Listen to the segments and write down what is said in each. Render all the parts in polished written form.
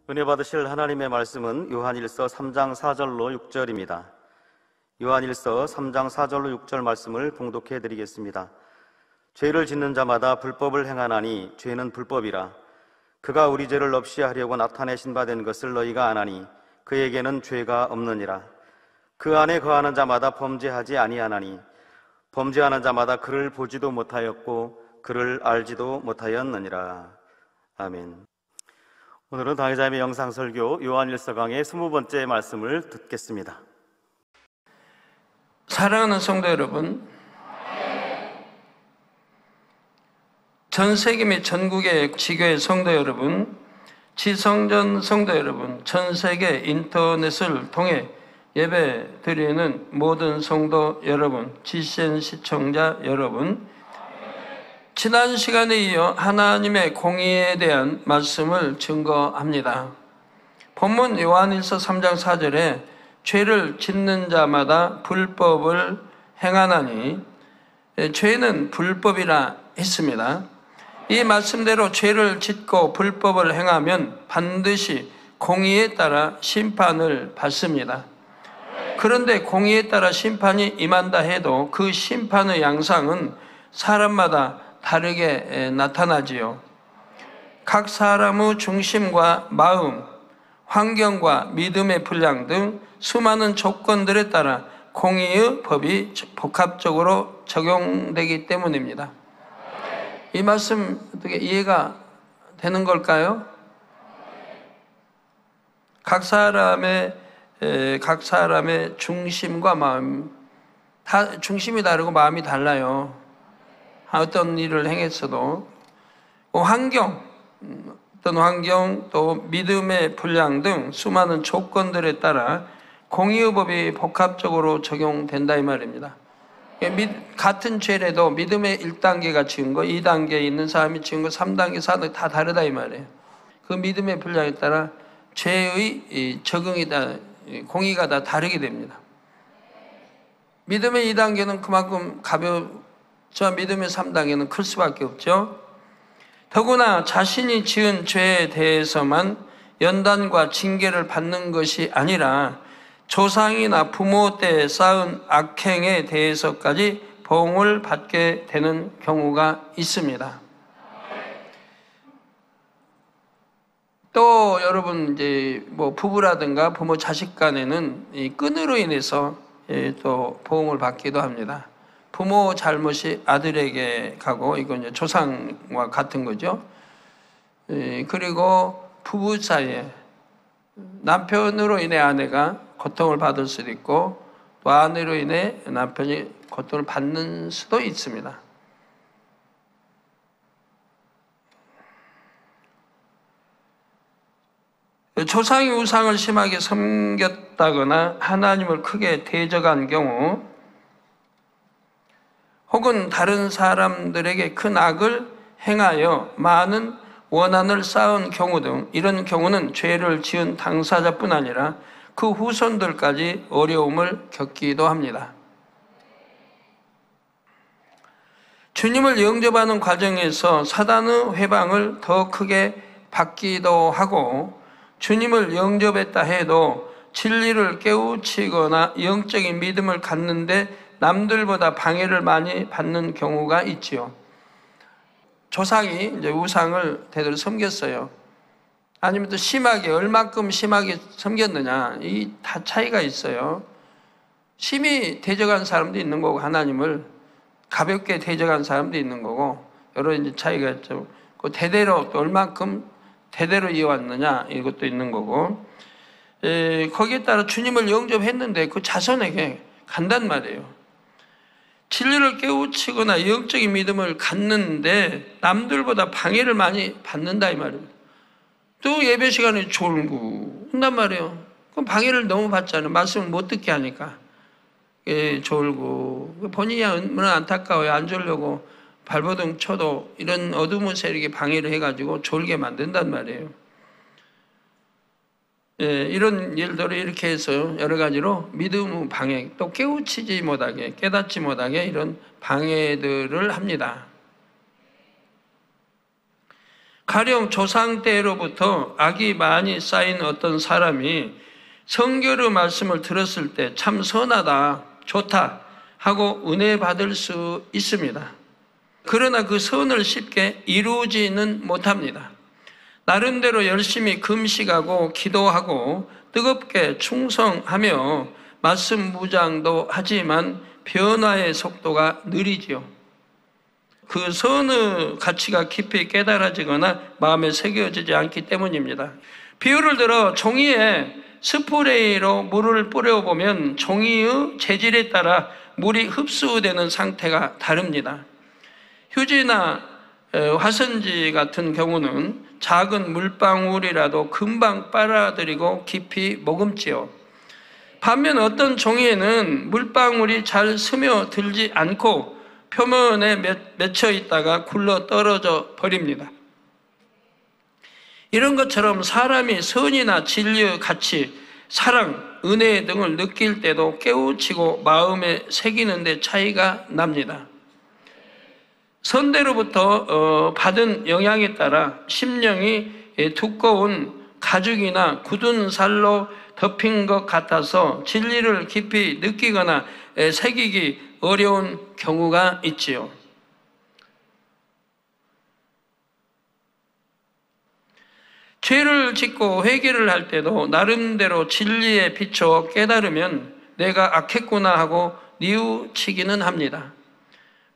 은혜 받으실 하나님의 말씀은 요한일서 3장 4절로 6절입니다. 요한일서 3장 4절로 6절 말씀을 봉독해 드리겠습니다. 죄를 짓는 자마다 불법을 행하나니 죄는 불법이라. 그가 우리 죄를 없이 하려고 나타내신 바 된 것을 너희가 아나니 그에게는 죄가 없느니라. 그 안에 거하는 자마다 범죄하지 아니하나니 범죄하는 자마다 그를 보지도 못하였고 그를 알지도 못하였느니라. 아멘. 오늘은 당회자님의 영상설교 요한일서 강의 20번째 말씀을 듣겠습니다. 사랑하는 성도 여러분, 전 세계 및 전국의 지교회 성도 여러분, 지성전 성도 여러분, 전 세계 인터넷을 통해 예배 드리는 모든 성도 여러분, GCN 시청자 여러분, 지난 시간에 이어 하나님의 공의에 대한 말씀을 증거합니다. 본문 요한일서 3장 4절에 죄를 짓는 자마다 불법을 행하나니, 죄는 불법이라 했습니다. 이 말씀대로 죄를 짓고 불법을 행하면 반드시 공의에 따라 심판을 받습니다. 그런데 공의에 따라 심판이 임한다 해도 그 심판의 양상은 사람마다 다르게 나타나지요. 각 사람의 중심과 마음, 환경과 믿음의 분량 등 수많은 조건들에 따라 공의의 법이 복합적으로 적용되기 때문입니다. 이 말씀 어떻게 이해가 되는 걸까요? 각 사람의 중심과 마음, 다 중심이 다르고 마음이 달라요. 어떤 일을 행했어도 환경, 어떤 환경, 또 믿음의 분량 등 수많은 조건들에 따라 공의의 법이 복합적으로 적용된다 이 말입니다. 같은 죄라도 믿음의 1단계가 지은 거, 2단계에 있는 사람이 지은 거, 3단계, 4단계 다 다르다 이 말이에요. 그 믿음의 분량에 따라 죄의 적응이 다, 공의가 다 다르게 됩니다. 믿음의 2단계는 그만큼 저 믿음의 3단계는 클 수밖에 없죠. 더구나 자신이 지은 죄에 대해서만 연단과 징계를 받는 것이 아니라 조상이나 부모 때 쌓은 악행에 대해서까지 보응을 받게 되는 경우가 있습니다. 또 여러분 이제 부부라든가 부모 자식 간에는 이 끈으로 인해서 또 보응을 받기도 합니다. 부모 잘못이 아들에게 가고, 이건 이제 조상과 같은 거죠. 그리고 부부 사이에 남편으로 인해 아내가 고통을 받을 수도 있고, 또 아내로 인해 남편이 고통을 받는 수도 있습니다. 조상이 우상을 심하게 섬겼다거나 하나님을 크게 대적한 경우, 혹은 다른 사람들에게 큰 악을 행하여 많은 원한을 쌓은 경우 등, 이런 경우는 죄를 지은 당사자뿐 아니라 그 후손들까지 어려움을 겪기도 합니다. 주님을 영접하는 과정에서 사단의 회방을 더 크게 받기도 하고, 주님을 영접했다 해도 진리를 깨우치거나 영적인 믿음을 갖는데 남들보다 방해를 많이 받는 경우가 있지요. 조상이 이제 우상을 대대로 섬겼어요. 아니면 또 심하게, 얼마큼 심하게 섬겼느냐, 이 다 차이가 있어요. 심히 대적한 사람도 있는 거고, 하나님을 가볍게 대적한 사람도 있는 거고, 여러 이제 차이가 있죠. 그 대대로 또 얼마큼 대대로 이어왔느냐, 이것도 있는 거고, 거기에 따라 주님을 영접했는데 그 자손에게 간단 말이에요. 진리를 깨우치거나 영적인 믿음을 갖는데 남들보다 방해를 많이 받는다 이 말입니다. 또 예배 시간에 졸고 한단 말이에요. 그럼 방해를 너무 받잖아요. 말씀을 못 듣게 하니까. 졸고 본인이 얼마나 안타까워요. 안 졸려고 발버둥 쳐도 이런 어두운 세력이 방해를 해가지고 졸게 만든단 말이에요. 이런 일들을 이렇게 해서 여러 가지로 믿음 방해, 또 깨우치지 못하게, 깨닫지 못하게 이런 방해들을 합니다. 가령 조상 때로부터 악이 많이 쌓인 어떤 사람이 성결의 말씀을 들었을 때 참 선하다, 좋다 하고 은혜 받을 수 있습니다. 그러나 그 선을 쉽게 이루지는 못합니다. 나름대로 열심히 금식하고 기도하고 뜨겁게 충성하며 말씀 무장도 하지만 변화의 속도가 느리지요. 그 선의 가치가 깊이 깨달아지거나 마음에 새겨지지 않기 때문입니다. 비유를 들어 종이에 스프레이로 물을 뿌려보면 종이의 재질에 따라 물이 흡수되는 상태가 다릅니다. 휴지나 화선지 같은 경우는 작은 물방울이라도 금방 빨아들이고 깊이 머금지요. 반면 어떤 종이에는 물방울이 잘 스며들지 않고 표면에 맺혀 있다가 굴러 떨어져 버립니다. 이런 것처럼 사람이 선이나 진리의 가치, 사랑, 은혜 등을 느낄 때도 깨우치고 마음에 새기는 데 차이가 납니다. 선대로부터 받은 영향에 따라 심령이 두꺼운 가죽이나 굳은 살로 덮인 것 같아서 진리를 깊이 느끼거나 새기기 어려운 경우가 있지요. 죄를 짓고 회개를 할 때도 나름대로 진리에 비춰 깨달으면 내가 악했구나 하고 뉘우치기는 합니다.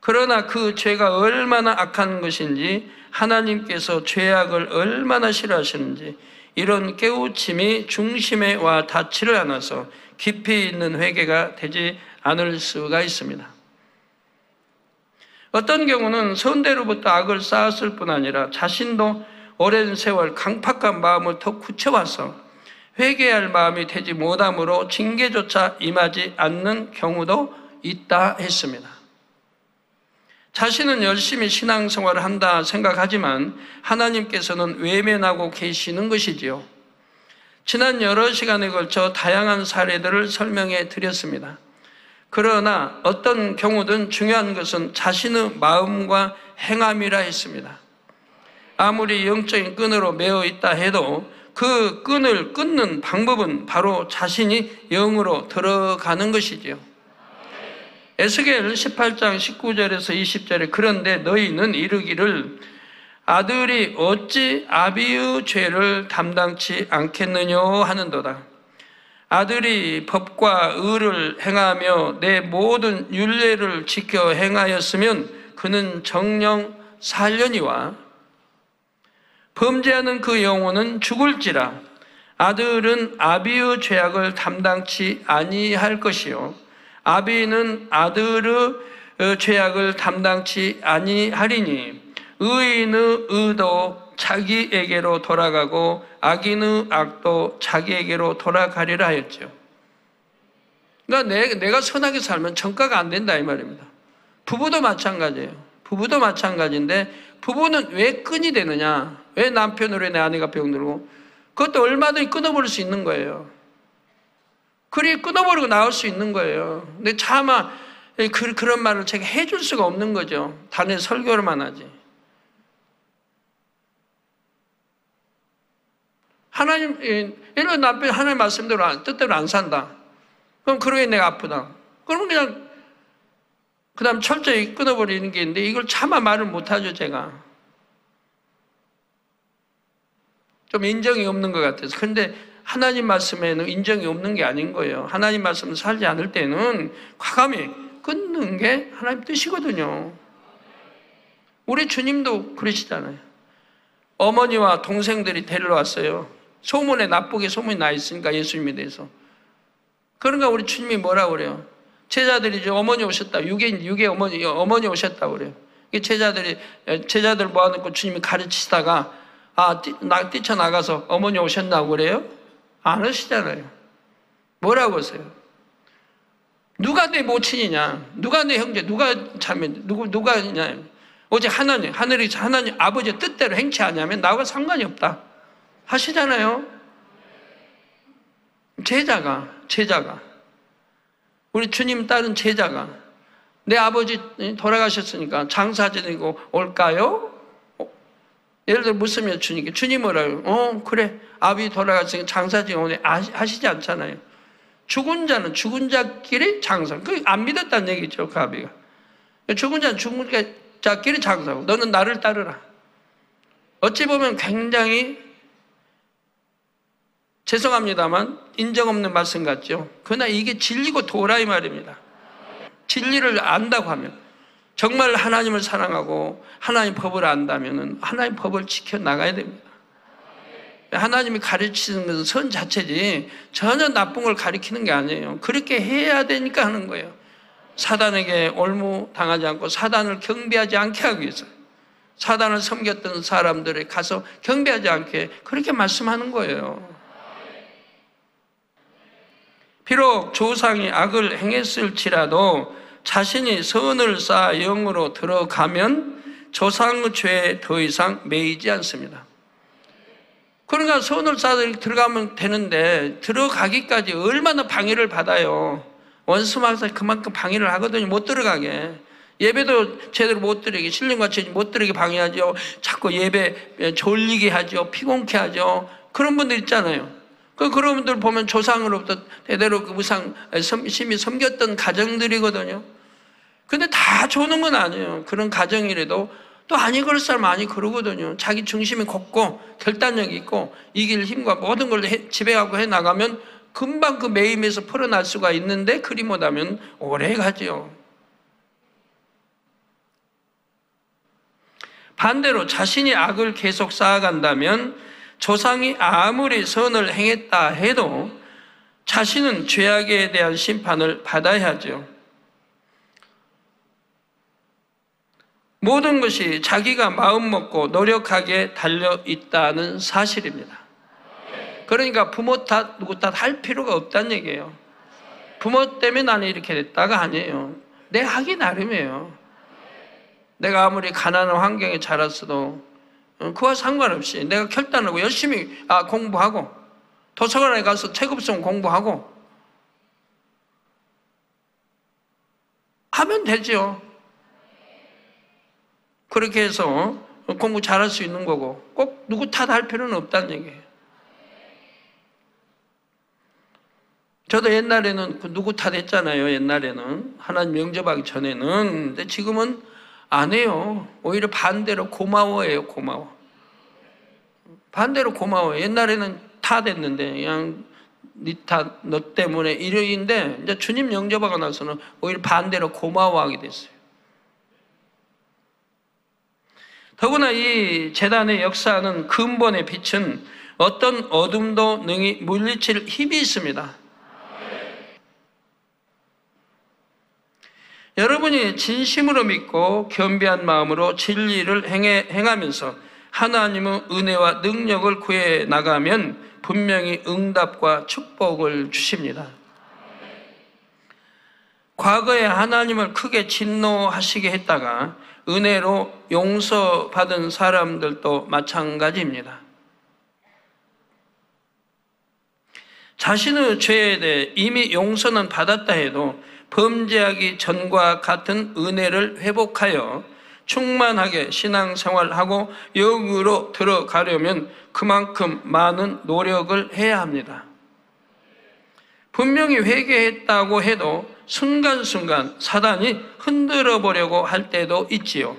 그러나 그 죄가 얼마나 악한 것인지, 하나님께서 죄악을 얼마나 싫어하시는지 이런 깨우침이 중심에 와 닿지를 않아서 깊이 있는 회개가 되지 않을 수가 있습니다. 어떤 경우는 선대로부터 악을 쌓았을 뿐 아니라 자신도 오랜 세월 강팍한 마음을 더 굳혀와서 회개할 마음이 되지 못함으로 징계조차 임하지 않는 경우도 있다 했습니다. 자신은 열심히 신앙생활을 한다 생각하지만 하나님께서는 외면하고 계시는 것이지요. 지난 여러 시간에 걸쳐 다양한 사례들을 설명해 드렸습니다. 그러나 어떤 경우든 중요한 것은 자신의 마음과 행함이라 했습니다. 아무리 영적인 끈으로 매어 있다 해도 그 끈을 끊는 방법은 바로 자신이 영으로 들어가는 것이지요. 에스겔 18장 19절에서 20절에 그런데 너희는 이르기를 아들이 어찌 아비의 죄를 담당치 않겠느냐 하는도다. 아들이 법과 의를 행하며 내 모든 율례를 지켜 행하였으면 그는 정령 살려니와 범죄하는 그 영혼은 죽을지라. 아들은 아비의 죄악을 담당치 아니할 것이요 아비는 아들의 죄악을 담당치 아니하리니 의인의 의도 자기에게로 돌아가고 악인의 악도 자기에게로 돌아가리라 하였죠. 그러니까 내가 선하게 살면 전가가 안 된다 이 말입니다. 부부도 마찬가지예요. 부부도 마찬가지인데 부부는 왜 끈이 되느냐? 왜 남편으로 내 아내가 병들고? 그것도 얼마든지 끊어버릴 수 있는 거예요. 그리 끊어버리고 나올 수 있는 거예요. 근데 차마 그런 말을 제가 해줄 수가 없는 거죠. 단에 설교로만 하지. 이런 남편이 하나님 말씀대로 뜻대로 안 산다. 그럼 그러게 내가 아프다. 그러면 그냥 그 다음 철저히 끊어버리는 게 있는데 이걸 차마 말을 못하죠 제가. 좀 인정이 없는 것 같아서. 그런데 하나님 말씀에는 인정이 없는 게 아닌 거예요. 하나님 말씀을 살지 않을 때는 과감히 끊는 게 하나님 뜻이거든요. 우리 주님도 그러시잖아요. 어머니와 동생들이 데리러 왔어요. 소문에 나쁘게 소문이 나 있으니까 예수님에 대해서. 그러니까 우리 주님이 뭐라고 그래요? 제자들이 이제 어머니 오셨다. 육의 어머니 오셨다고 그래요. 제자들 모아놓고 주님이 가르치시다가 뛰쳐나가서 어머니 오셨나고 그래요? 안 하시잖아요. 뭐라고 하세요? 누가 내 모친이냐? 누가 내 형제? 누가 자매? 누가냐? 오직 하나님 아버지의 뜻대로 행치하냐면 나와 상관이 없다. 하시잖아요. 제자가 우리 주님 따른 제자가 내 아버지 돌아가셨으니까 장사 지내고 올까요? 예를 들어 묻으면 주님께 주님 뭐라고? 그래 아비 돌아갔으니까 장사지 오늘 하시지 않잖아요. 죽은 자는 죽은 자끼리 장사. 그 안 믿었다는 얘기죠. 그 아비가. 죽은 자는 죽은 자끼리 장사하고 너는 나를 따르라. 어찌 보면 굉장히 죄송합니다만 인정 없는 말씀 같죠. 그러나 이게 진리고 도라 이 말입니다. 진리를 안다고 하면 정말 하나님을 사랑하고 하나님 법을 안다면 하나님 법을 지켜나가야 됩니다. 하나님이 가르치는 것은 선 자체지 전혀 나쁜 걸 가르치는 게 아니에요. 그렇게 해야 되니까 하는 거예요. 사단에게 올무당하지 않고 사단을 경배하지 않게 하기 위해서 사단을 섬겼던 사람들에 가서 경배하지 않게 그렇게 말씀하는 거예요. 비록 조상이 악을 행했을지라도 자신이 선을 쌓아 영으로 들어가면 조상의 죄에 더 이상 매이지 않습니다. 그러니까 선을 쌓아 들어가면 되는데 들어가기까지 얼마나 방해를 받아요. 원수마다 그만큼 방해를 하거든요. 못 들어가게. 예배도 제대로 못 드리게, 신령같이 못 드리게 방해하죠. 자꾸 예배 졸리게 하죠. 피곤케 하죠. 그런 분들 있잖아요. 그런 분들 보면 조상으로부터 대대로 그 우상 심히 섬겼던 가정들이거든요. 근데 다 좋은 건 아니에요. 그런 가정이라도 또 아니 그럴 사람 많이 그러거든요. 자기 중심이 곱고 결단력이 있고 이길 힘과 모든 걸 지배하고 해나가면 금방 그 매임에서 풀어날 수가 있는데 그리 못하면 오래 가죠. 반대로 자신이 악을 계속 쌓아간다면 조상이 아무리 선을 행했다 해도 자신은 죄악에 대한 심판을 받아야 하죠. 모든 것이 자기가 마음먹고 노력하게 달려있다는 사실입니다. 그러니까 부모 탓, 누구 탓 할 필요가 없다는 얘기예요. 부모 때문에 나는 이렇게 됐다가 아니에요. 내 하기 나름이에요. 내가 아무리 가난한 환경에 자랐어도 그와 상관없이 내가 결단하고 열심히 공부하고 도서관에 가서 책 없으면 공부하고 하면 되죠. 그렇게 해서 공부 잘할 수 있는 거고 꼭 누구 탓할 필요는 없다는 얘기예요. 저도 옛날에는 누구 탓했잖아요. 옛날에는 하나님 영접하기 전에는. 근데 지금은 안 해요. 오히려 반대로 고마워해요. 고마워. 반대로 고마워요. 옛날에는 탓했는데 그냥 네 탓, 너 때문에 이러인데 이제 주님 영접하고 나서는 오히려 반대로 고마워하게 됐어요. 더구나 이 제단의 역사하는 근본의 빛은 어떤 어둠도 능히 물리칠 힘이 있습니다. 여러분이 진심으로 믿고 겸비한 마음으로 진리를 행하면서 하나님의 은혜와 능력을 구해 나가면 분명히 응답과 축복을 주십니다. 과거에 하나님을 크게 진노하시게 했다가 은혜로 용서받은 사람들도 마찬가지입니다. 자신의 죄에 대해 이미 용서는 받았다 해도 범죄하기 전과 같은 은혜를 회복하여 충만하게 신앙생활하고 영으로 들어가려면 그만큼 많은 노력을 해야 합니다. 분명히 회개했다고 해도 순간순간 사단이 흔들어 보려고 할 때도 있지요.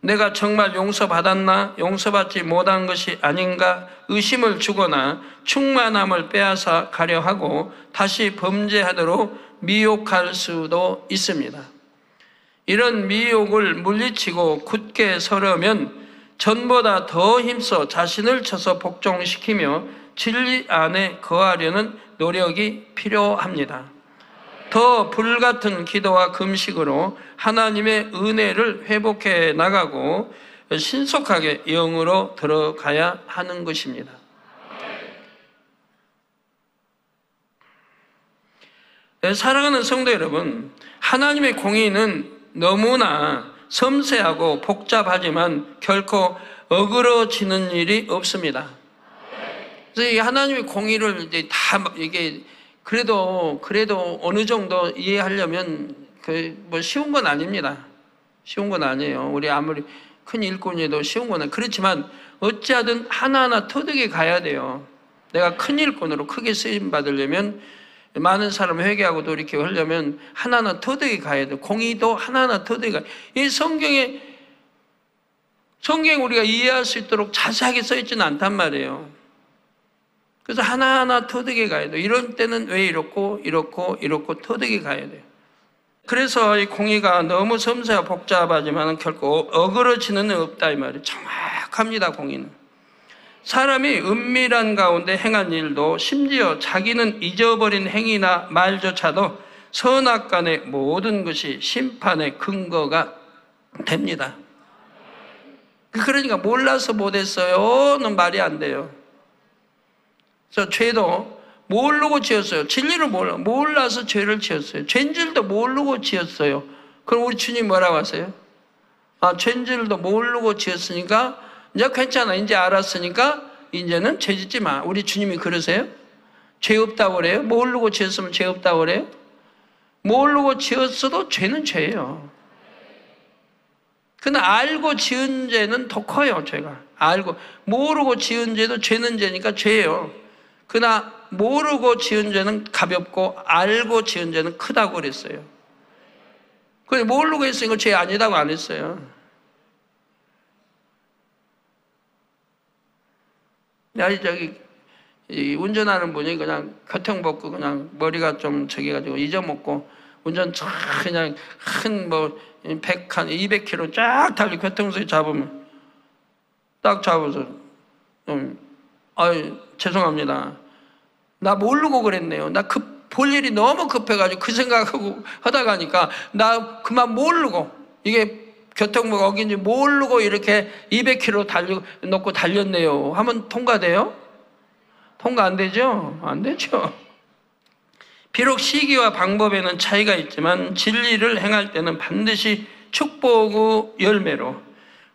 내가 정말 용서받았나? 용서받지 못한 것이 아닌가? 의심을 주거나 충만함을 빼앗아 가려 하고 다시 범죄하도록 미혹할 수도 있습니다. 이런 미혹을 물리치고 굳게 서려면 전보다 더 힘써 자신을 쳐서 복종시키며 진리 안에 거하려는 노력이 필요합니다. 더 불같은 기도와 금식으로 하나님의 은혜를 회복해 나가고 신속하게 영으로 들어가야 하는 것입니다. 사랑하는 성도 여러분, 하나님의 공의는 너무나 섬세하고 복잡하지만 결코 어그러지는 일이 없습니다. 그래서 이 하나님의 공의를 이제 다 이게 그래도 어느 정도 이해하려면 뭐 쉬운 건 아닙니다. 쉬운 건 아니에요. 우리 아무리 큰 일꾼이도 쉬운 거는 그렇지만 어찌하든 하나하나 터득해 가야 돼요. 내가 큰 일꾼으로 크게 쓰임 받으려면 많은 사람 회개하고 돌이켜 하려면 하나하나 터득해 가야 돼요. 공의도 하나하나 터득해 가야 돼요. 이 성경 우리가 이해할 수 있도록 자세하게 써 있지는 않단 말이에요. 그래서 하나하나 터득해 가야 돼요. 이런 때는 왜 이렇고 터득해 가야 돼요. 그래서 이 공의가 너무 섬세하고 복잡하지만 결코 어그러지는 없다 이 말이에요. 정확합니다. 공의는. 사람이 은밀한 가운데 행한 일도 심지어 자기는 잊어버린 행위나 말조차도 선악간의 모든 것이 심판의 근거가 됩니다. 그러니까 몰라서 못했어요는 말이 안 돼요. 그래서 죄도 모르고 지었어요. 진리를 몰라서 죄를 지었어요. 죄인 줄도 모르고 지었어요. 그럼 우리 주님 뭐라고 하세요? 죄인 줄도 모르고 지었으니까 이제 괜찮아. 이제 알았으니까 이제는 죄 짓지 마. 우리 주님이 그러세요? 죄 없다고 그래요? 모르고 지었으면 죄 없다고 그래요? 모르고 지었어도 죄는 죄예요. 그러나 알고 지은 죄는 더 커요. 죄가. 알고 모르고 지은 죄도 죄는 죄니까 죄예요. 그러나 모르고 지은 죄는 가볍고 알고 지은 죄는 크다고 그랬어요. 근데 모르고 했으니까 죄 아니다고 안 했어요. 운전하는 분이 그냥 교통 벗고 그냥 머리가 좀 저기 가지고 잊어먹고 운전 그냥 큰 200km 쫙 달리 교통소에 잡으면 딱 잡아서 죄송합니다. 나 모르고 그랬네요. 나 볼 일이 너무 급해가지고 그 생각하고 하다 가니까 나 그만 모르고 이게 교통법 어긴지 모르고 이렇게 200km 놓고 달렸네요. 하면 통과돼요? 통과 안 되죠? 안 되죠. 비록 시기와 방법에는 차이가 있지만 진리를 행할 때는 반드시 축복의 열매로,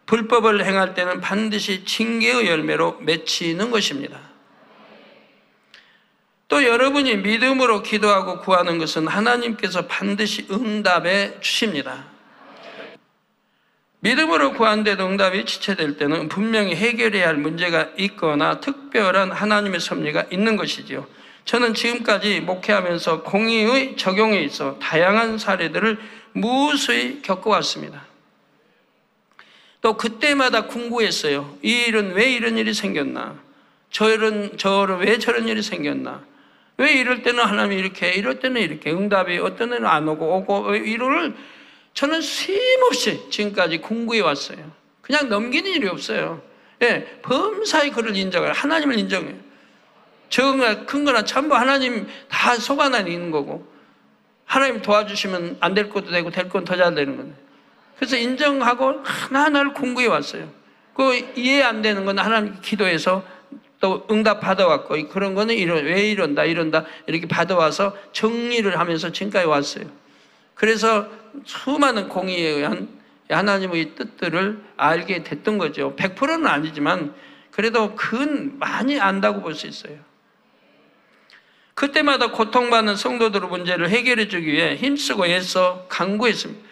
불법을 행할 때는 반드시 징계의 열매로 맺히는 것입니다. 또 여러분이 믿음으로 기도하고 구하는 것은 하나님께서 반드시 응답해 주십니다. 믿음으로 구한데도 응답이 지체될 때는 분명히 해결해야 할 문제가 있거나 특별한 하나님의 섭리가 있는 것이지요. 저는 지금까지 목회하면서 공의의 적용에 있어 다양한 사례들을 무수히 겪어왔습니다. 또 그때마다 궁금했어요. 이 일은 왜 이런 일이 생겼나? 저는 왜 저런 일이 생겼나? 왜 이럴 때는 하나님이 이렇게, 이럴 때는 이렇게, 응답이 어떤 데는 안 오고 이를 저는 쉼없이 지금까지 궁구해 왔어요. 그냥 넘기는 일이 없어요. 예, 범사에 그를 인정해요. 하나님을 인정해요. 적은 큰 거나 전부 하나님 다 속 안에 있는 거고, 하나님 도와주시면 안 될 것도 되고 될 건 더 잘 되는 건데. 그래서 인정하고 하나하나를 궁구해 왔어요. 그 이해 안 되는 건 하나님 기도해서 또 응답 받아왔고, 그런 거는 왜 이런다 이렇게 받아와서 정리를 하면서 지금까지 왔어요. 그래서 수많은 공의에 의한 하나님의 뜻들을 알게 됐던 거죠. 100%는 아니지만 그래도 그건 많이 안다고 볼 수 있어요. 그때마다 고통받는 성도들의 문제를 해결해 주기 위해 힘쓰고 애써 간구했습니다.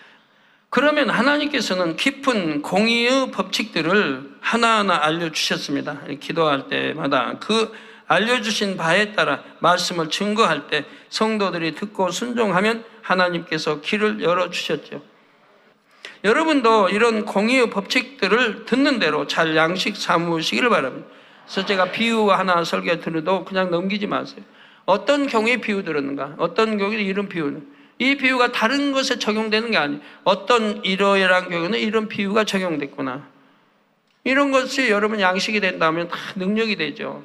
그러면 하나님께서는 깊은 공의의 법칙들을 하나하나 알려주셨습니다. 기도할 때마다 그 알려주신 바에 따라 말씀을 증거할 때 성도들이 듣고 순종하면 하나님께서 길을 열어주셨죠. 여러분도 이런 공의의 법칙들을 듣는 대로 잘 양식 삼으시기를 바랍니다. 그래서 제가 비유 하나 설교 들어도 그냥 넘기지 마세요. 어떤 경우에 비유 들었는가? 어떤 경우에 이런 비유는? 이 비유가 다른 것에 적용되는 게 아니에요. 어떤 이러이러한 경우는 이런 비유가 적용됐구나. 이런 것이 여러분 양식이 된다면 다 능력이 되죠.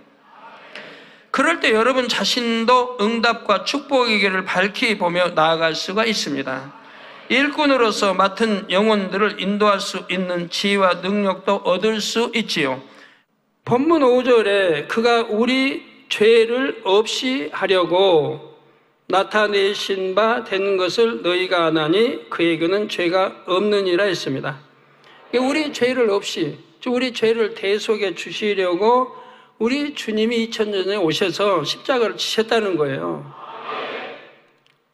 그럴 때 여러분 자신도 응답과 축복의 길을 밝히 보며 나아갈 수가 있습니다. 일꾼으로서 맡은 영혼들을 인도할 수 있는 지혜와 능력도 얻을 수 있지요. 본문 5절에 그가 우리 죄를 없이 하려고 나타내신 바 된 것을 너희가 아나니 그에게는 죄가 없느니라 했습니다. 우리 죄를 없이, 우리 죄를 대속해 주시려고 우리 주님이 2000년 전에 오셔서 십자가를 지셨다는 거예요.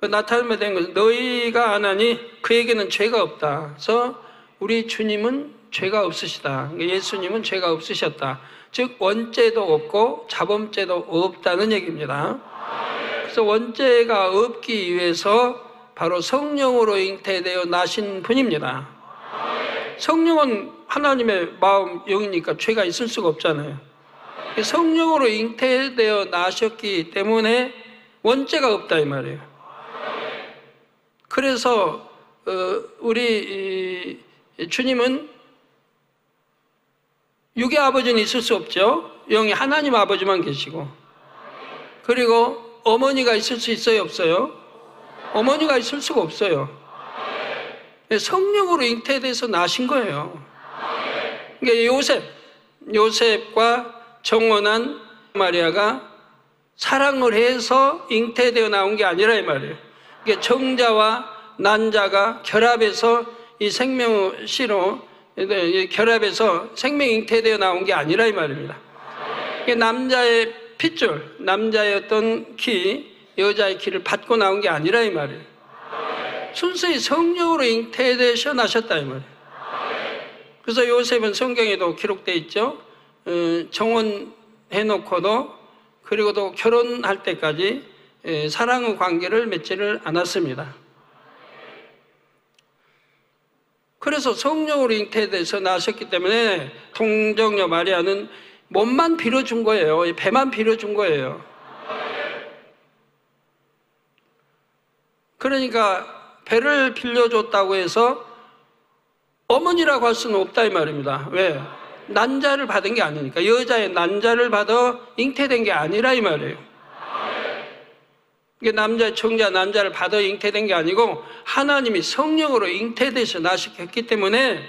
나타내면 된 것은 너희가 아나니 그에게는 죄가 없다. 그래서 우리 주님은 죄가 없으시다. 예수님은 죄가 없으셨다. 즉 원죄도 없고 자범죄도 없다는 얘기입니다. 그래서 원죄가 없기 위해서 바로 성령으로 잉태되어 나신 분입니다. 성령은 하나님의 마음 영이니까 죄가 있을 수가 없잖아요. 성령으로 잉태되어 나셨기 때문에 원죄가 없다 이 말이에요. 그래서 우리 주님은 육의 아버지는 있을 수 없죠. 영이 하나님 아버지만 계시고, 그리고 어머니가 있을 수 있어요, 없어요? 어머니가 있을 수가 없어요. 성령으로 잉태돼서 나신 거예요. 그러니까 요셉과 정혼한 마리아가 사랑을 해서 잉태되어 나온 게 아니라 이 말이에요. 그러니까 정자와 난자가 결합해서 이 생명씨로 결합해서 생명 잉태되어 나온 게 아니라 이 말입니다. 남자의 핏줄, 남자의 어떤 키, 여자의 키를 받고 나온 게 아니라 이 말이에요. 순수히 성령으로 잉태되셔 나셨다 이 말이에요. 그래서 요셉은 성경에도 기록되어 있죠. 정혼해놓고도 그리고 또 결혼할 때까지 사랑의 관계를 맺지를 않았습니다. 그래서 성령으로 잉태돼서 나셨기 때문에 동정녀 마리아는 몸만 빌어준 거예요. 배만 빌어준 거예요. 그러니까 배를 빌려줬다고 해서 어머니라고 할 수는 없다 이 말입니다. 왜? 난자를 받은 게 아니니까. 여자의 난자를 받아 잉태된 게 아니라 이 말이에요. 이게 남자의 정자 난자를 받아 잉태된 게 아니고 하나님이 성령으로 잉태돼서 나셨기 때문에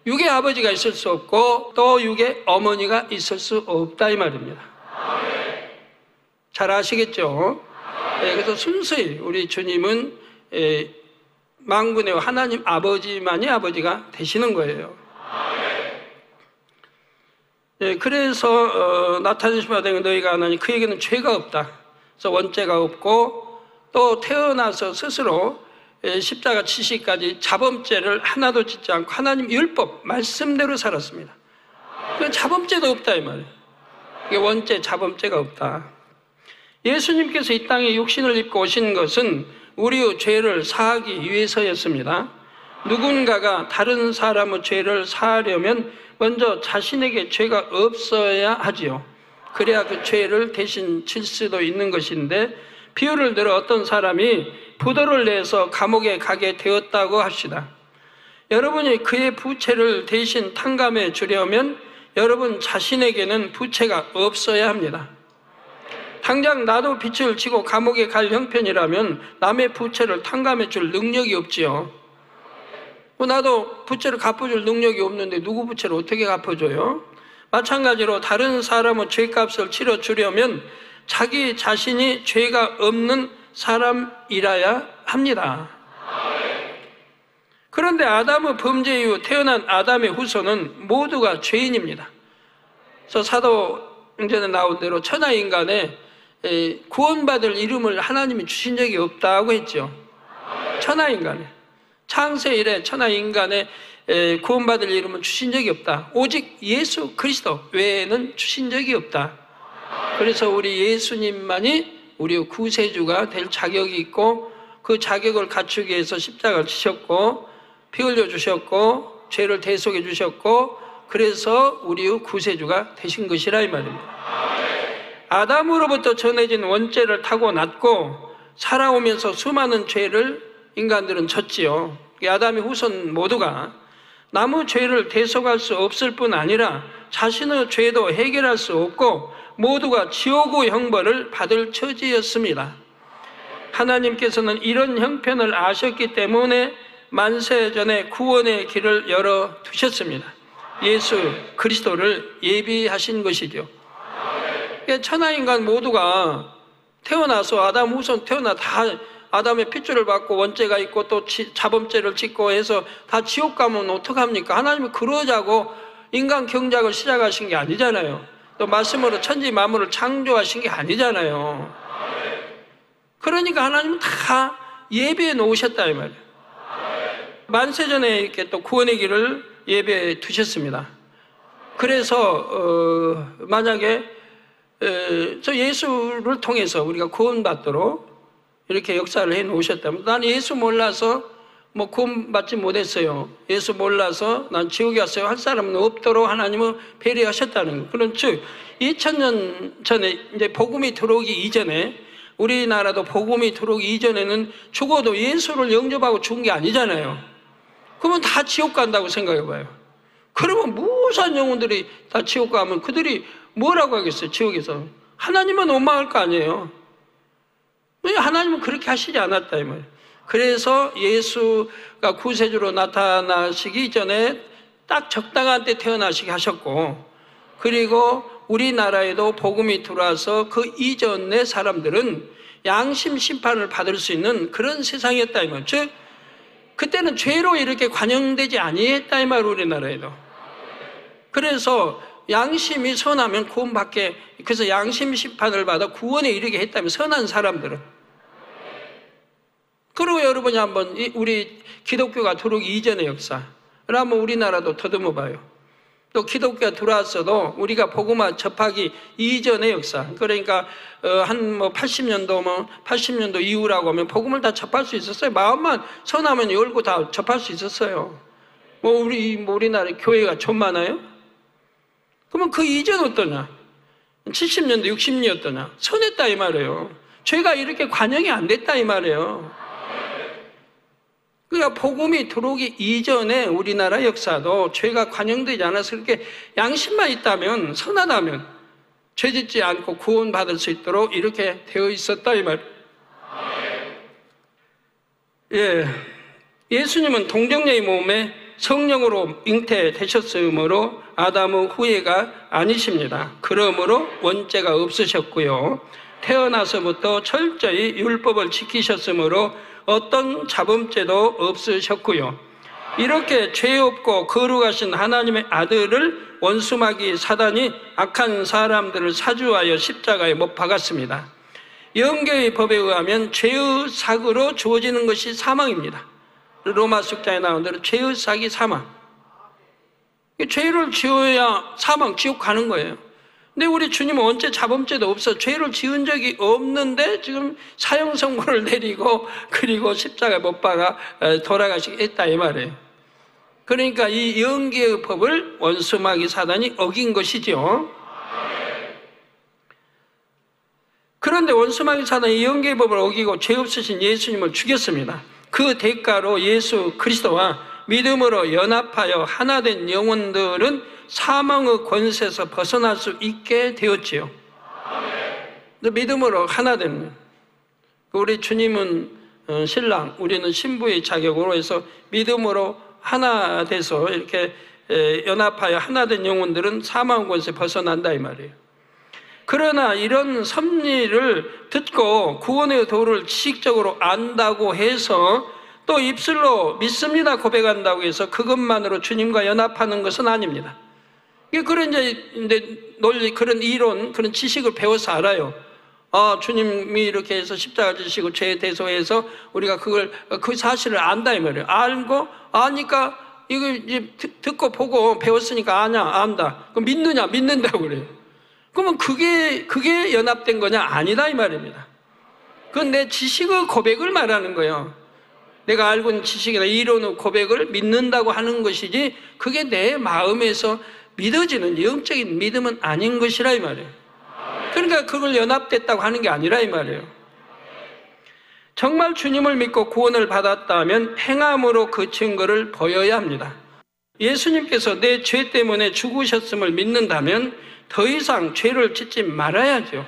육의 아버지가 있을 수 없고 또 육의 어머니가 있을 수 없다 이 말입니다. 잘 아시겠죠? 그래서 순수히 우리 주님은 만군의 하나님 아버지만이 아버지가 되시는 거예요. 그래서 나타내시마 되는 너희가 하나니 그에게는 죄가 없다. 그래서 원죄가 없고 또 태어나서 스스로 십자가 치시까지 자범죄를 하나도 짓지 않고 하나님 율법 말씀대로 살았습니다. 그 자범죄도 없다 이 말이에요. 이게 원죄 자범죄가 없다. 예수님께서 이 땅에 육신을 입고 오신 것은 우리의 죄를 사하기 위해서였습니다. 누군가가 다른 사람의 죄를 사하려면 먼저 자신에게 죄가 없어야 하지요. 그래야 그 죄를 대신 질 수도 있는 것인데, 비유를 들어 어떤 사람이 부도를 내서 감옥에 가게 되었다고 합시다. 여러분이 그의 부채를 대신 탕감해 주려면 여러분 자신에게는 부채가 없어야 합니다. 당장 나도 빚을 지고 감옥에 갈 형편이라면 남의 부채를 탕감해 줄 능력이 없지요. 나도 부채를 갚아줄 능력이 없는데 누구 부채를 어떻게 갚아줘요? 마찬가지로 다른 사람의 죄값을 치러주려면 자기 자신이 죄가 없는 사람이라야 합니다. 그런데 아담의 범죄 이후 태어난 아담의 후손은 모두가 죄인입니다. 그래서 사도행전에 나온 대로 천하인간에 구원받을 이름을 하나님이 주신 적이 없다고 했죠. 천하인간에. 창세 이래 천하인간에 구원받을 이름은 주신 적이 없다. 오직 예수 그리스도 외에는 주신 적이 없다. 그래서 우리 예수님만이 우리의 구세주가 될 자격이 있고, 그 자격을 갖추기 위해서 십자가를 지셨고 피 흘려 주셨고 죄를 대속해 주셨고, 그래서 우리의 구세주가 되신 것이라 이 말입니다. 아담으로부터 전해진 원죄를 타고났고 살아오면서 수많은 죄를 인간들은 졌지요. 아담의 후손 모두가 남의 죄를 대속할 수 없을 뿐 아니라 자신의 죄도 해결할 수 없고 모두가 지옥의 형벌을 받을 처지였습니다. 하나님께서는 이런 형편을 아셨기 때문에 만세 전에 구원의 길을 열어두셨습니다. 예수 그리스도를 예비하신 것이죠. 천하인간 모두가 태어나서 아담 후손 태어나 다 아담의 핏줄을 받고 원죄가 있고 또 자범죄를 짓고 해서 다 지옥 가면 어떡합니까? 하나님이 그러자고 인간 경작을 시작하신 게 아니잖아요. 또 말씀으로 천지 만물을 창조하신 게 아니잖아요. 그러니까 하나님은 다 예비해 놓으셨다 이 말이에요. 만세전에 이렇게 또 구원의 길을 예배에 두셨습니다. 그래서 만약에 저 예수를 통해서 우리가 구원받도록 이렇게 역사를 해 놓으셨다면, 난 예수 몰라서 뭐 구원받지 못했어요, 예수 몰라서 난 지옥에 왔어요 할 사람은 없도록 하나님은 배려하셨다는 거예요. 그런 즉 2000년 전에 이제 복음이 들어오기 이전에, 우리나라도 복음이 들어오기 이전에는 죽어도 예수를 영접하고 죽은 게 아니잖아요. 그러면 다 지옥 간다고 생각해 봐요. 그러면 무수한 영혼들이 다 지옥 가면 그들이 뭐라고 하겠어요? 지옥에서 하나님은 원망할 거 아니에요. 하나님은 그렇게 하시지 않았다 이 말이에요. 그래서 예수가 구세주로 나타나시기 전에 딱 적당한 때 태어나시게 하셨고, 그리고 우리나라에도 복음이 들어와서 그 이전의 사람들은 양심 심판을 받을 수 있는 그런 세상이었다 이 말이에요. 즉 그때는 죄로 이렇게 관영되지 아니했다 이 말이에요, 우리나라에도. 그래서 양심이 선하면 구원받게, 그래서 양심 심판을 받아 구원에 이르게 했다면, 선한 사람들은. 그리고 여러분이 한번 우리 기독교가 들어오기 이전의 역사를 한번 우리나라도 더듬어 봐요. 또 기독교가 들어왔어도 우리가 복음화 접하기 이전의 역사, 그러니까 한 뭐 80년도 이후라고 하면 복음을 다 접할 수 있었어요. 마음만 선하면 열고 다 접할 수 있었어요. 우리나라 교회가 좀 많아요? 그러면 그 이전 어떠냐? 70년대 60년대 어떠냐? 선했다 이 말이에요. 죄가 이렇게 관영이 안 됐다 이 말이에요. 그러니까 복음이 들어오기 이전에 우리나라 역사도 죄가 관영되지 않아서, 그렇게 양심만 있다면, 선하다면 죄짓지 않고 구원받을 수 있도록 이렇게 되어 있었다 이 말. 예, 예수님은 동정녀의 몸에 성령으로 잉태되셨으므로 아담의 후예가 아니십니다. 그러므로 원죄가 없으셨고요, 태어나서부터 철저히 율법을 지키셨으므로 어떤 자범죄도 없으셨고요, 이렇게 죄 없고 거룩하신 하나님의 아들을 원수마귀 사단이 악한 사람들을 사주하여 십자가에 못 박았습니다. 영계의 법에 의하면 죄의 삭으로 주어지는 것이 사망입니다. 로마서 6장에 나온 대로 죄의 삭이 사망. 죄를 지어야 사망, 지옥 가는 거예요. 근데 우리 주님은 언제 자범죄도 없어, 죄를 지은 적이 없는데 지금 사형 선고를 내리고 그리고 십자가에 못 박아 돌아가시게 했다 이 말이에요. 그러니까 이 영계의 법을 원수마귀 사단이 어긴 것이죠. 그런데 원수마귀 사단이 영계의 법을 어기고 죄 없으신 예수님을 죽였습니다. 그 대가로 예수 그리스도와 믿음으로 연합하여 하나 된 영혼들은 사망의 권세에서 벗어날 수 있게 되었지요. 믿음으로 하나 된, 우리 주님은 신랑, 우리는 신부의 자격으로 해서 믿음으로 하나 돼서 이렇게 연합하여 하나 된 영혼들은 사망의 권세에 벗어난다 이 말이에요. 그러나 이런 섭리를 듣고 구원의 도를 지식적으로 안다고 해서 또 입술로 믿습니다 고백한다고 해서 그것만으로 주님과 연합하는 것은 아닙니다. 그런 이제 논리, 그런 이론, 그런 지식을 배워서 알아요. 주님이 이렇게 해서 십자가 지시고 죄 대속해서 우리가 그 사실을 안다 이 말이에요. 알고 아니까 이거 이제 듣고 보고 배웠으니까 안다. 그럼 믿느냐? 믿는다고 그래요. 그러면 그게 연합된 거냐? 아니다 이 말입니다. 그건 내 지식의 고백을 말하는 거예요. 내가 알고 있는 지식이나 이론의 고백을 믿는다고 하는 것이지, 그게 내 마음에서 믿어지는 영적인 믿음은 아닌 것이라 이 말이에요. 그러니까 그걸 연합됐다고 하는 게 아니라 이 말이에요. 정말 주님을 믿고 구원을 받았다면 행함으로 그 증거를 보여야 합니다. 예수님께서 내 죄 때문에 죽으셨음을 믿는다면 더 이상 죄를 짓지 말아야죠.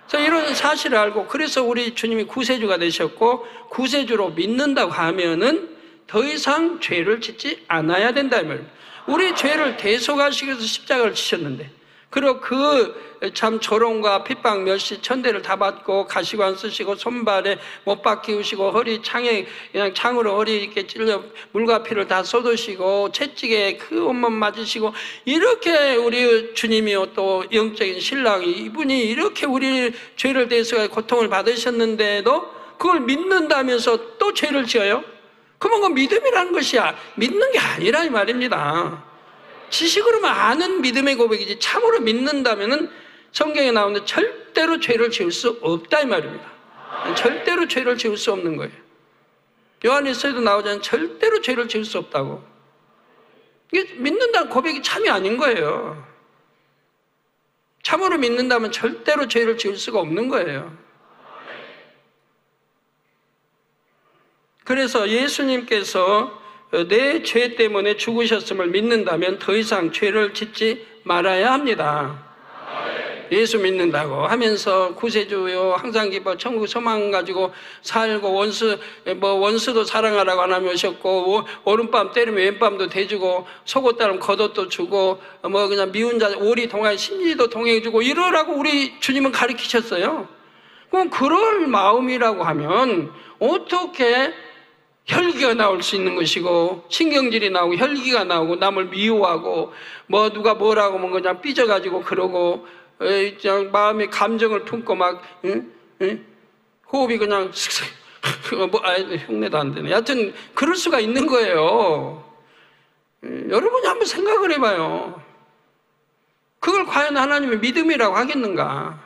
그래서 이런 사실을 알고, 그래서 우리 주님이 구세주가 되셨고 구세주로 믿는다고 하면은 더 이상 죄를 짓지 않아야 된다 이 말입니다. 우리 죄를 대속하시기 위해서 십자가를 지셨는데, 그리고 그 참 조롱과 핍박 멸시 천대를 다 받고 가시관 쓰시고 손발에 못박 끼우시고 허리 창에 그냥 창으로 허리 이렇게 찔려 물과 피를 다 쏟으시고 채찍에 그 온몸 맞으시고, 이렇게 우리 주님이요 또 영적인 신랑이 이분이 이렇게 우리 죄를 대해서 고통을 받으셨는데도 그걸 믿는다면서 또 죄를 지어요? 그러면 그 믿음이라는 것이 믿는 게 아니라 이 말입니다. 지식으로만 아는 믿음의 고백이지 참으로 믿는다면은 성경에 나오는 절대로 죄를 지을 수 없다 이 말입니다. 절대로 죄를 지을 수 없는 거예요. 요한일서에도 나오잖아요. 절대로 죄를 지을 수 없다고. 이게 믿는다는 고백이 참이 아닌 거예요. 참으로 믿는다면 절대로 죄를 지을 수가 없는 거예요. 그래서 예수님께서 내 죄 때문에 죽으셨음을 믿는다면 더 이상 죄를 짓지 말아야 합니다. 예수 믿는다고 하면서 구세주요 항상 기뻐 천국 소망 가지고 살고 원수도 사랑하라고 하나님 오셨고 오른밤 때리면 왼밤도 대주고 속옷 따르면 겉옷도 주고 그냥 미운 자 오리 동하여 심리도 동행해주고 이러라고 우리 주님은 가르치셨어요. 그럼 그럴 마음이라고 하면 어떻게 혈기가 나올 수 있는 것이고 신경질이 나오고 혈기가 나오고 남을 미워하고 누가 뭐라고 하면 그냥 삐져가지고 그러고 그냥 마음의 감정을 품고 막 호흡이 그냥 흉내도 안 되네. 여하튼 그럴 수가 있는 거예요. 여러분이 한번 생각을 해봐요. 그걸 과연 하나님의 믿음이라고 하겠는가?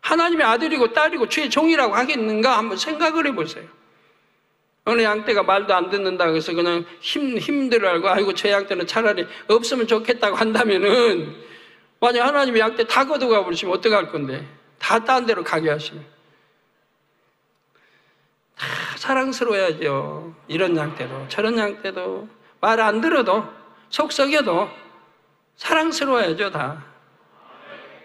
하나님의 아들이고 딸이고 주의 종이라고 하겠는가? 한번 생각을 해보세요. 어느 양떼가 말도 안 듣는다 그래서 그냥 힘들어 알고 아이고 저 양떼는 차라리 없으면 좋겠다고 한다면은 만약 하나님이 양떼 다 걷어가 버리시면 어떡할 건데? 다 딴 데로 가게 하시면 다 사랑스러워야죠. 이런 양떼도 저런 양떼도 말 안 들어도 속 썩여도 사랑스러워야죠. 다.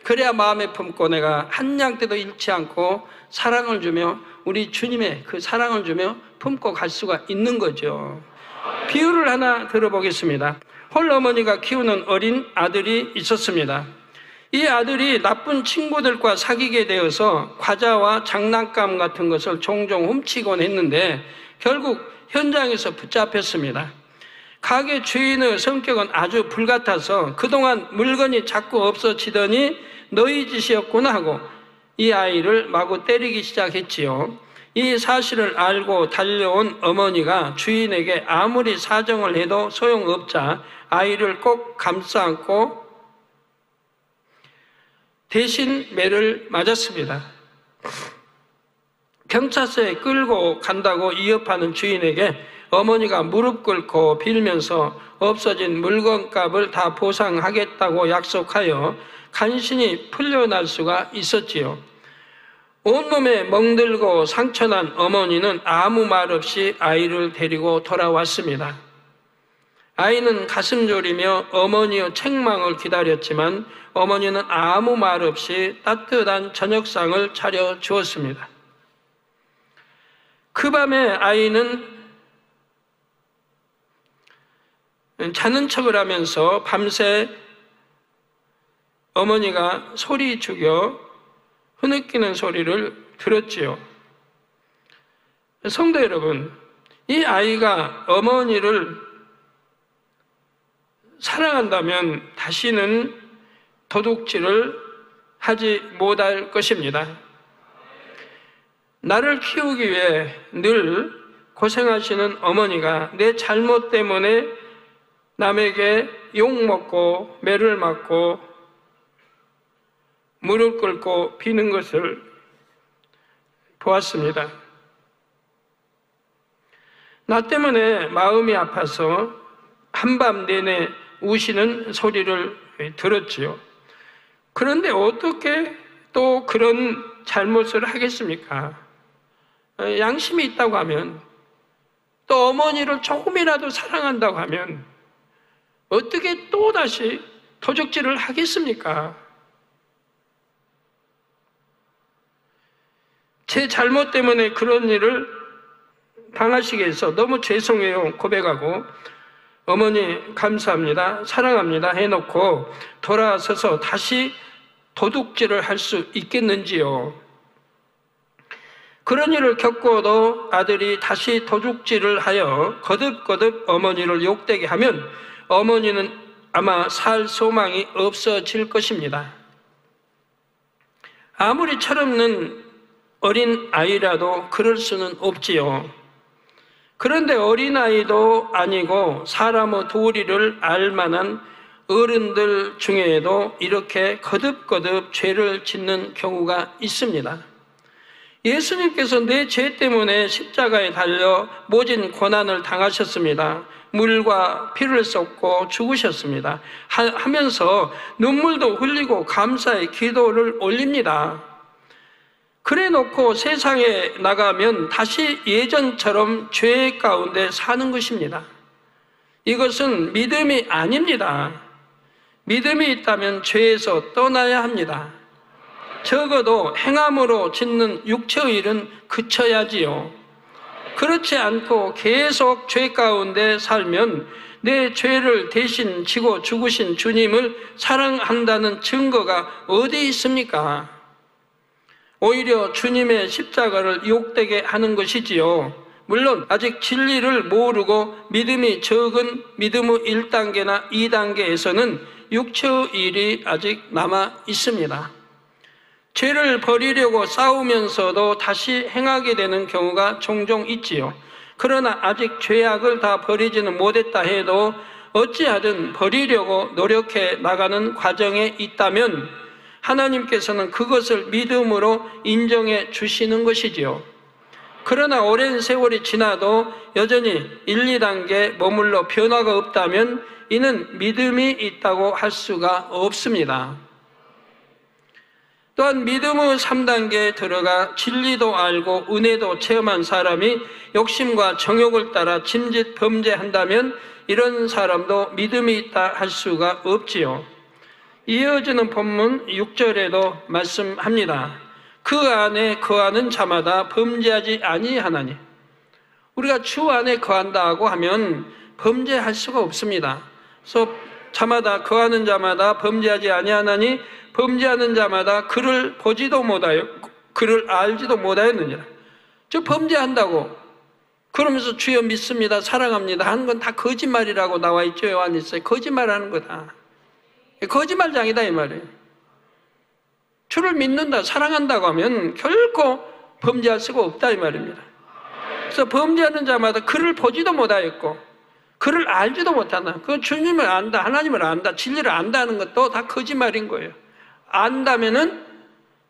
그래야 마음에 품고 내가 한 양떼도 잃지 않고 사랑을 주며 우리 주님의 그 사랑을 주며 품고 갈 수가 있는 거죠. 비유를 하나 들어보겠습니다. 홀어머니가 키우는 어린 아들이 있었습니다. 이 아들이 나쁜 친구들과 사귀게 되어서 과자와 장난감 같은 것을 종종 훔치곤 했는데 결국 현장에서 붙잡혔습니다. 가게 주인의 성격은 아주 불같아서 그동안 물건이 자꾸 없어지더니 너희 짓이었구나 하고 이 아이를 마구 때리기 시작했지요. 이 사실을 알고 달려온 어머니가 주인에게 아무리 사정을 해도 소용없자 아이를 꼭 감싸 안고 대신 매를 맞았습니다. 경찰서에 끌고 간다고 위협하는 주인에게 어머니가 무릎 꿇고 빌면서 없어진 물건값을 다 보상하겠다고 약속하여 간신히 풀려날 수가 있었지요. 온몸에 멍들고 상처난 어머니는 아무 말 없이 아이를 데리고 돌아왔습니다. 아이는 가슴 졸이며 어머니의 책망을 기다렸지만 어머니는 아무 말 없이 따뜻한 저녁상을 차려 주었습니다. 그 밤에 아이는 자는 척을 하면서 밤새 어머니가 소리 죽여 흐느끼는 소리를 들었지요. 성도 여러분, 이 아이가 어머니를 사랑한다면 다시는 도둑질을 하지 못할 것입니다. 나를 키우기 위해 늘 고생하시는 어머니가 내 잘못 때문에 남에게 욕먹고 매를 맞고 무릎 꿇고 비는 것을 보았습니다. 나 때문에 마음이 아파서 한밤 내내 우시는 소리를 들었지요. 그런데 어떻게 또 그런 잘못을 하겠습니까? 양심이 있다고 하면, 또 어머니를 조금이라도 사랑한다고 하면 어떻게 또다시 도적질을 하겠습니까? 제 잘못 때문에 그런 일을 당하시게 해서 너무 죄송해요 고백하고 어머니 감사합니다, 사랑합니다 해놓고 돌아서서 다시 도둑질을 할 수 있겠는지요? 그런 일을 겪고도 아들이 다시 도둑질을 하여 거듭거듭 어머니를 욕되게 하면 어머니는 아마 살 소망이 없어질 것입니다. 아무리 철없는 어린 아이라도 그럴 수는 없지요. 그런데 어린아이도 아니고 사람의 도리를 알만한 어른들 중에도 이렇게 거듭거듭 죄를 짓는 경우가 있습니다. 예수님께서 내 죄 때문에 십자가에 달려 모진 고난을 당하셨습니다. 물과 피를 쏟고 죽으셨습니다. 하면서 눈물도 흘리고 감사의 기도를 올립니다. 그래 놓고 세상에 나가면 다시 예전처럼 죄 가운데 사는 것입니다. 이것은 믿음이 아닙니다. 믿음이 있다면 죄에서 떠나야 합니다. 적어도 행함으로 짓는 육체의 일은 그쳐야지요. 그렇지 않고 계속 죄 가운데 살면 내 죄를 대신 지고 죽으신 주님을 사랑한다는 증거가 어디 있습니까? 오히려 주님의 십자가를 욕되게 하는 것이지요. 물론 아직 진리를 모르고 믿음이 적은 믿음의 1단계나 2단계에서는 육체의 일이 아직 남아 있습니다. 죄를 버리려고 싸우면서도 다시 행하게 되는 경우가 종종 있지요. 그러나 아직 죄악을 다 버리지는 못했다 해도 어찌하든 버리려고 노력해 나가는 과정에 있다면 하나님께서는 그것을 믿음으로 인정해 주시는 것이지요. 그러나 오랜 세월이 지나도 여전히 1, 2단계 머물러 변화가 없다면 이는 믿음이 있다고 할 수가 없습니다. 또한 믿음의 3단계에 들어가 진리도 알고 은혜도 체험한 사람이 욕심과 정욕을 따라 짐짓 범죄한다면 이런 사람도 믿음이 있다 할 수가 없지요. 이어지는 본문 6절에도 말씀합니다. 그 안에 거하는 자마다 범죄하지 아니하나니. 우리가 주 안에 거한다고 하면 범죄할 수가 없습니다. 그래서 자마다 거하는 자마다 범죄하지 아니하나니 범죄하는 자마다 그를 보지도 못하여 그를 알지도 못하였느니라. 저 범죄한다고 그러면서 주여 믿습니다 사랑합니다 하는 건 다 거짓말이라고 나와 있죠. 요한일서에 거짓말하는 거다. 거짓말장이다 이 말이에요. 주를 믿는다 사랑한다고 하면 결코 범죄할 수가 없다 이 말입니다. 그래서 범죄하는 자마다 그를 보지도 못하였고 그를 알지도 못한다. 그 주님을 안다 하나님을 안다 진리를 안다는 것도 다 거짓말인 거예요. 안다면은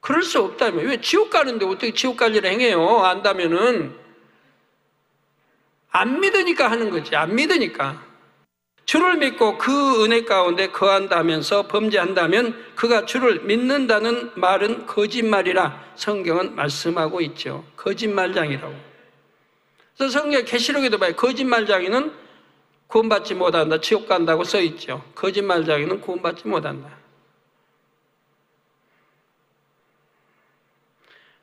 그럴 수 없다면 왜 지옥 가는데 어떻게 지옥 갈 일을 행해요? 안다면은 안 믿으니까 하는 거지. 안 믿으니까. 주를 믿고 그 은혜 가운데 거한다면서 범죄한다면 그가 주를 믿는다는 말은 거짓말이라 성경은 말씀하고 있죠. 거짓말장이라고. 그래서 성경 계시록에도 봐요. 거짓말장이는 구원받지 못한다. 지옥 간다고 써 있죠. 거짓말장이는 구원받지 못한다.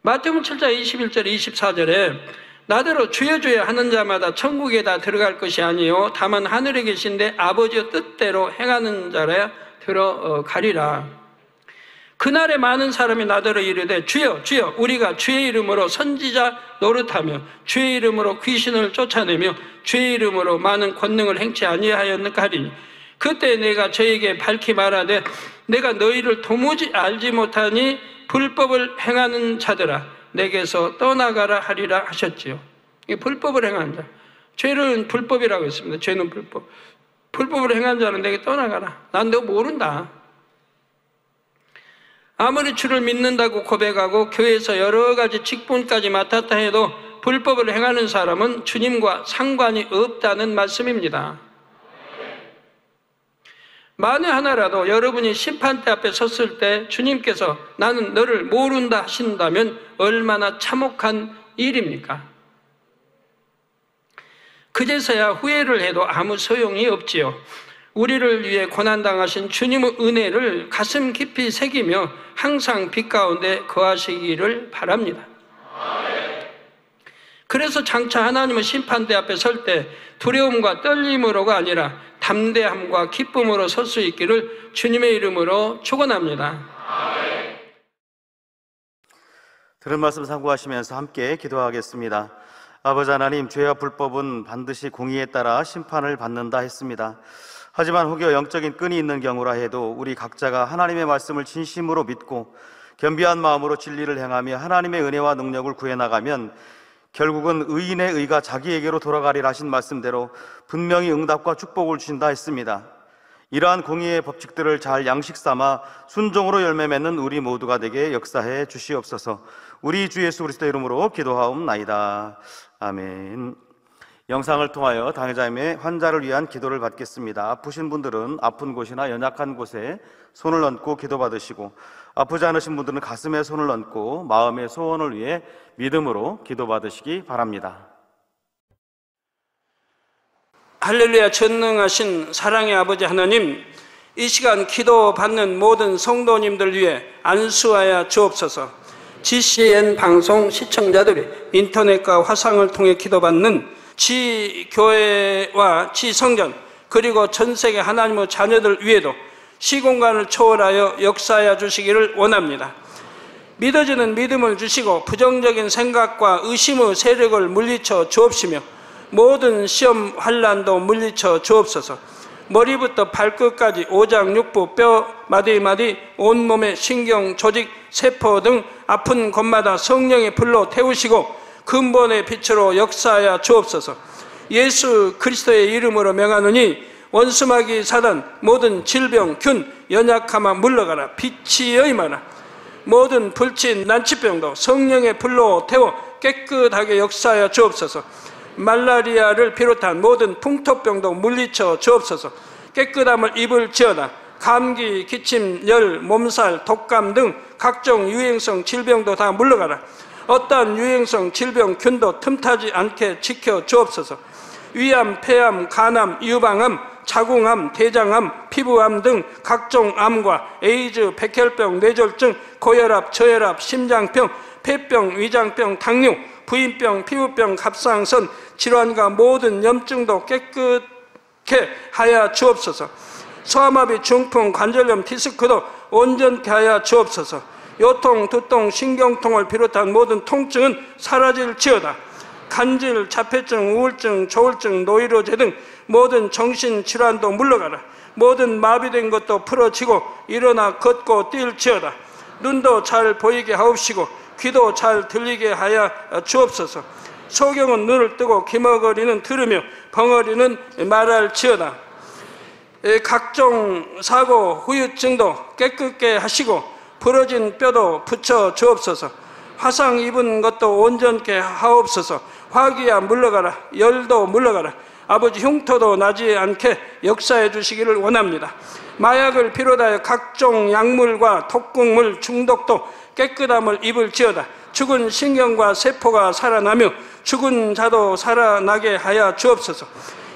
마태복음 7장 21절 24절에 나더러 주여 주여 하는 자마다 천국에 다 들어갈 것이 아니요 다만 하늘에 계신데 아버지의 뜻대로 행하는 자라야 들어가리라. 그날에 많은 사람이 나더러 이르되 주여 주여 우리가 주의 이름으로 선지자 노릇하며 주의 이름으로 귀신을 쫓아내며 주의 이름으로 많은 권능을 행치 아니하였는가 하리니 그때 내가 저에게 밝히 말하되 내가 너희를 도무지 알지 못하니 불법을 행하는 자들아 내게서 떠나가라 하리라 하셨지요. 이 불법을 행하는 자. 죄는 불법이라고 했습니다. 죄는 불법. 불법을 행하는 자는 내게 떠나가라. 난 너 모른다. 아무리 주를 믿는다고 고백하고 교회에서 여러 가지 직분까지 맡았다 해도 불법을 행하는 사람은 주님과 상관이 없다는 말씀입니다. 만에 하나라도 여러분이 심판대 앞에 섰을 때 주님께서 나는 너를 모른다 하신다면 얼마나 참혹한 일입니까? 그제서야 후회를 해도 아무 소용이 없지요. 우리를 위해 고난당하신 주님의 은혜를 가슴 깊이 새기며 항상 빛 가운데 거하시기를 바랍니다. 그래서 장차 하나님의 심판대 앞에 설 때 두려움과 떨림으로가 아니라 담대함과 기쁨으로 설 수 있기를 주님의 이름으로 축원합니다. 들은 말씀 참고하시면서 함께 기도하겠습니다. 아버지 하나님, 죄와 불법은 반드시 공의에 따라 심판을 받는다 했습니다. 하지만 혹여 영적인 끈이 있는 경우라 해도 우리 각자가 하나님의 말씀을 진심으로 믿고 겸비한 마음으로 진리를 행하며 하나님의 은혜와 능력을 구해나가면 결국은 의인의 의가 자기에게로 돌아가리라 하신 말씀대로 분명히 응답과 축복을 주신다 했습니다. 이러한 공의의 법칙들을 잘 양식 삼아 순종으로 열매 맺는 우리 모두가 되게 역사해 주시옵소서. 우리 주 예수 그리스도 이름으로 기도하옵나이다. 아멘. 영상을 통하여 당회자님의 환자를 위한 기도를 받겠습니다. 아프신 분들은 아픈 곳이나 연약한 곳에 손을 얹고 기도받으시고, 아프지 않으신 분들은 가슴에 손을 얹고 마음의 소원을 위해 믿음으로 기도받으시기 바랍니다. 할렐루야. 전능하신 사랑의 아버지 하나님, 이 시간 기도받는 모든 성도님들 위해 안수하여 주옵소서. GCN 방송 시청자들이 인터넷과 화상을 통해 기도받는 지교회와 지성전, 그리고 전세계 하나님의 자녀들 위에도 시공간을 초월하여 역사하여 주시기를 원합니다. 믿어지는 믿음을 주시고 부정적인 생각과 의심의 세력을 물리쳐 주옵시며 모든 시험 환난도 물리쳐 주옵소서. 머리부터 발끝까지 오장육부, 뼈, 마디마디, 온몸의 신경, 조직, 세포 등 아픈 곳마다 성령의 불로 태우시고 근본의 빛으로 역사하여 주옵소서. 예수 그리스도의 이름으로 명하노니 원수마귀 사단, 모든 질병, 균, 연약함아 물러가라. 빛이 임하라. 모든 불친, 난치병도 성령의 불로 태워 깨끗하게 역사하여 주옵소서. 말라리아를 비롯한 모든 풍토병도 물리쳐 주옵소서. 깨끗함을 입을지어다. 감기, 기침, 열, 몸살, 독감 등 각종 유행성 질병도 다 물러가라. 어떠한 유행성 질병, 균도 틈타지 않게 지켜 주옵소서. 위암, 폐암, 간암, 유방암, 자궁암, 대장암, 피부암 등 각종 암과 에이즈, 백혈병, 뇌졸중, 고혈압, 저혈압, 심장병, 폐병, 위장병, 당뇨, 부인병, 피부병, 갑상선 질환과 모든 염증도 깨끗게 하여 주옵소서. 소아마비, 중풍, 관절염, 디스크도 온전케 하여 주옵소서. 요통, 두통, 신경통을 비롯한 모든 통증은 사라질지어다. 간질, 자폐증, 우울증, 조울증, 노이로제 등 모든 정신질환도 물러가라. 모든 마비된 것도 풀어지고 일어나 걷고 뛸지어다. 눈도 잘 보이게 하옵시고 귀도 잘 들리게 하여 주옵소서. 소경은 눈을 뜨고 기머거리는 들으며 벙어리는 말할지어다. 각종 사고, 후유증도 깨끗게 하시고 부러진 뼈도 붙여 주옵소서. 화상 입은 것도 온전케 하옵소서. 화기야 물러가라. 열도 물러가라. 아버지 흉터도 나지 않게 역사해 주시기를 원합니다. 마약을 비롯하여 각종 약물과 독극물 중독도 깨끗함을 입을지어다. 죽은 신경과 세포가 살아나며 죽은 자도 살아나게 하여 주옵소서.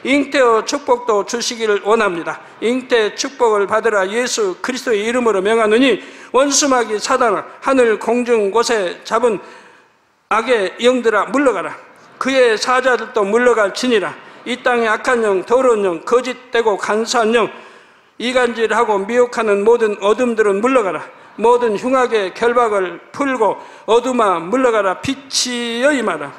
잉태의 축복도 주시기를 원합니다. 잉태 축복을 받으라. 예수 그리스도의 이름으로 명하노니 원수마귀 사단아, 하늘 공중 곳에 잡은 악의 영들아 물러가라. 그의 사자들도 물러갈지니라. 이 땅의 악한 영, 더러운 영, 거짓되고 간사한 영, 이간질하고 미혹하는 모든 어둠들은 물러가라. 모든 흉악의 결박을 풀고 어둠아 물러가라. 빛이 임하라.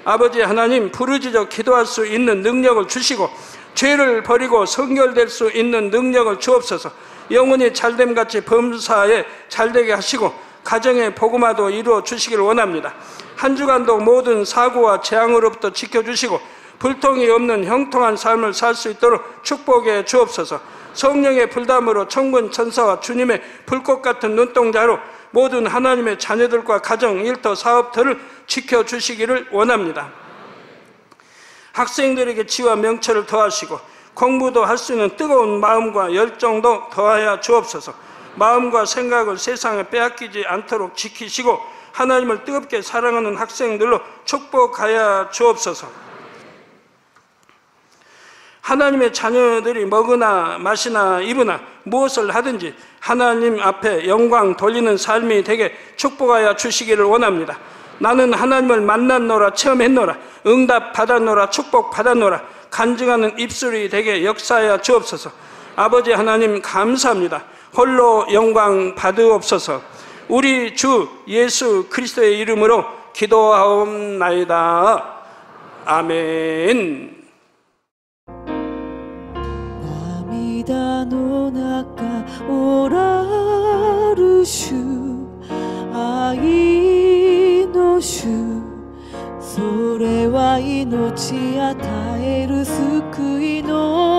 아버지 하나님, 부르짖어 기도할 수 있는 능력을 주시고 죄를 버리고 성결될 수 있는 능력을 주옵소서. 영혼이 잘됨같이 범사에 잘되게 하시고 가정의 복음화도 이루어 주시기를 원합니다. 한 주간도 모든 사고와 재앙으로부터 지켜주시고 불통이 없는 형통한 삶을 살 수 있도록 축복해 주옵소서. 성령의 불담으로 천군 천사와 주님의 불꽃 같은 눈동자로 모든 하나님의 자녀들과 가정, 일터, 사업터를 지켜주시기를 원합니다. 학생들에게 지와 명철을 더하시고 공부도 할 수 있는 뜨거운 마음과 열정도 더하여 주옵소서. 마음과 생각을 세상에 빼앗기지 않도록 지키시고 하나님을 뜨겁게 사랑하는 학생들로 축복하여 주옵소서. 하나님의 자녀들이 먹으나 마시나 입으나 무엇을 하든지 하나님 앞에 영광 돌리는 삶이 되게 축복하여 주시기를 원합니다. 나는 하나님을 만났노라, 체험했노라, 응답 받았노라, 축복 받았노라, 간증하는 입술이 되게 역사하여 주옵소서. 아버지 하나님 감사합니다. 홀로 영광 받으옵소서. 우리 주 예수 그리스도의 이름으로 기도하옵나이다. 아멘.涙の中おらる主愛の主命与える救いの